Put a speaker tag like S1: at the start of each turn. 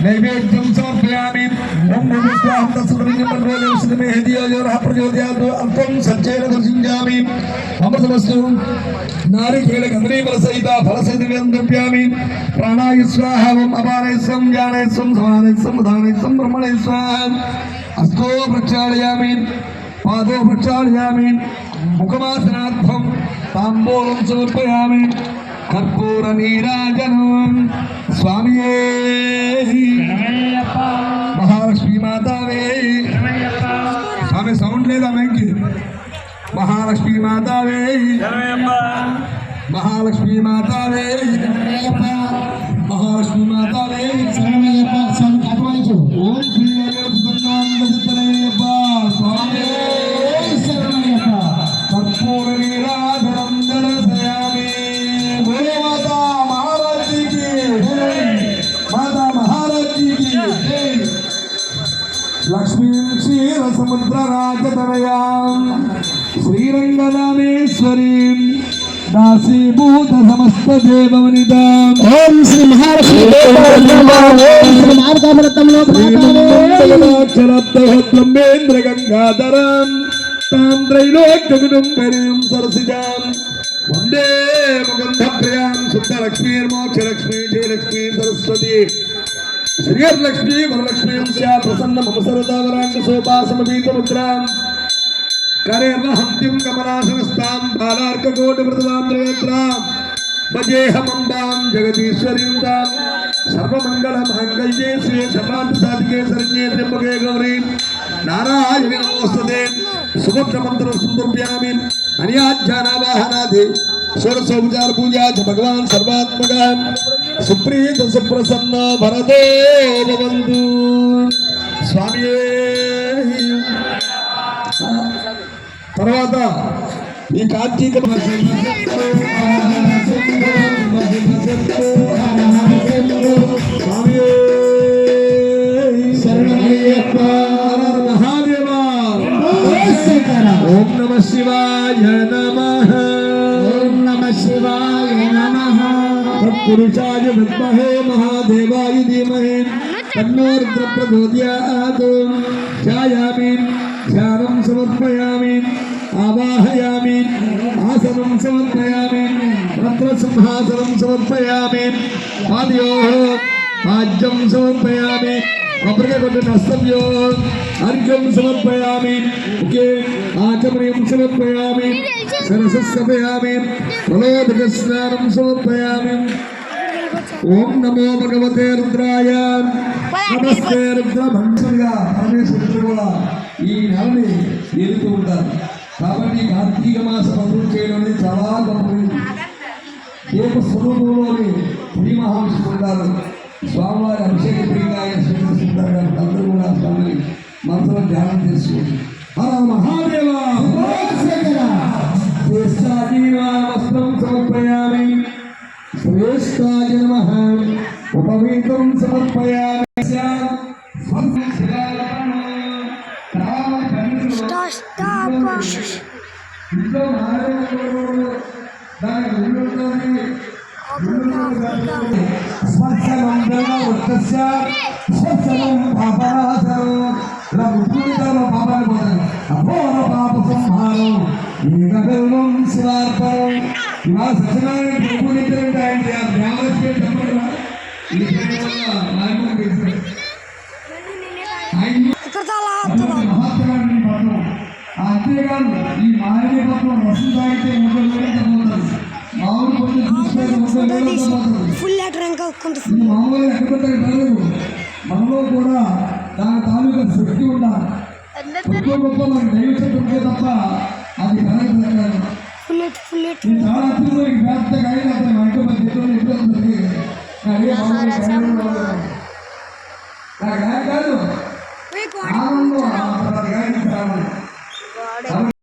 S1: नैवेद्यं समर्पयामि ओम नमस्ते अमृतमस्तु नारिकेल गंधरीफल सहित फल सहित द्रव्यामि प्राणाय स्वाहा ओम अपानाय स्वं ज्ञानाय स्वं समानाय स्वं उदानाय स्वं ब्रह्मणाय स्वाहा हस्तो प्रक्षालयामि पादो प्रक्षालयामि मुखमासनार्थं तांबूलं समर्पयामि कर्पूर नीराजनं स्वामिये महालक्ष्मी माता वे स्वामी साउंड लेदा मैंकी महालक्ष्मी माता वे महालक्ष्मी माता वे महालक्ष्मी माता वे ओम श्री स्वामी कर्पूर नीराजनं दर्शयामि बोले माता महाराज जी की माता महाराज जी की लक्ष्मी क्षीर समुद्र राजतनयां श्रीरंगनामेश्वरी दासीभूत समस्त देववनितां ओम श्री महालक्ष्मी ब्रह्मेन्द्र गंगाधरं तां त्रैलोक्यकुटुम्बिनीं सरसिजां वंदे मुकुन्दप्रियां शुद्धलक्ष्मीर्मोक्षलक्ष्मी जयलक्ष्मी सरस्वती श्रीलक्ष्मी वरलक्ष्मी स्या प्रसन्न मम सर्वदावरांग शोभासमतीतमुद्रां करेर्वहन्तिं कमलासनस्तां बालार्ककोटिव्रतवान्द्रयत्रां भजेऽहमम्बां जगदीश्वरीं तां सर्वमङ्गलमाङ्गल्ये श्री सर्वार्थसाधिके शरण्ये त्र्यम्बके गौरी नारायणि नमोस्तुते सुभद्रमन्त्रं संदर्पयामि अनियाज्ञानावाहनादि षोडशोपचार पूजा च भगवान् सर्वात्मकः सुप्रीत सुप्रसन्न भरतो भवन्तु स्वामिये తర్వాత ఈ కార్తీక ఓం నమః శివాయ నమః ఓం నమః శివాయ నమః తత్పురుషాయ విద్మహే మహాదేవాయ ధీమహి तन्नो रुद्र प्रचोदयात् ध्यायामि ध्यानं समर्पयामि आवाहयामि आसनं समर्पयामि रत्नसिंहासनं समर्पयामि पादयोः पाद्यं समर्पयामि अप्रकटनस्तभ्यो अर्घ्यं समर्पयामि मुखे आचमनीयं समर्पयामि सरसस्थापयामि प्रलोभकस्नानं समर्पयामि ओम नमो भगवते रुद्राय नमस्ते रुद्र भंसुगा परमेश्वरुడుగా ఈ నెలని ఏలుతూ ఉంటారు కాబట్టి కార్తీక మాస వ్రతం చేయడం అనేది చాలా గొప్పది దీప స్వరూపంలోని శ్రీ మహావిష్ణువు ఉంటారు స్వామివారి అభిషేక ప్రియంగా ఆయన స్వీకరిస్తుంటారు అందరూ కూడా స్వామిని మనసులో ధ్యానం చేసుకోండి హర మహాదేవ వస్త్రం సమర్పయామి श्रेष्ठाय नमः उपवीतं समर्पयामि ఇవాళ సత్యనారాయణ ప్రభుత్వం ఆయన దేవాలయ చెప్పడం మహాత్మాన్ని పత్రం అంతేకాదు ఈ మాయని పత్రం రసం తాగితే 30 చదువుతారు మామూలు మామూలు ఎక్కడ పడలేదు మనలో కూడా దాని తాలూకా శక్తి ఉండాలి గొప్ప మనకి దైవశక్తి ఉంటే తప్ప అది కలగదు చాలా అద్భుతమైన వ్యాప్తగా అయినప్పుడు మా ఇంట్లో మన చిత్రం ఎప్పుడు నాకు కాదు ఆనంద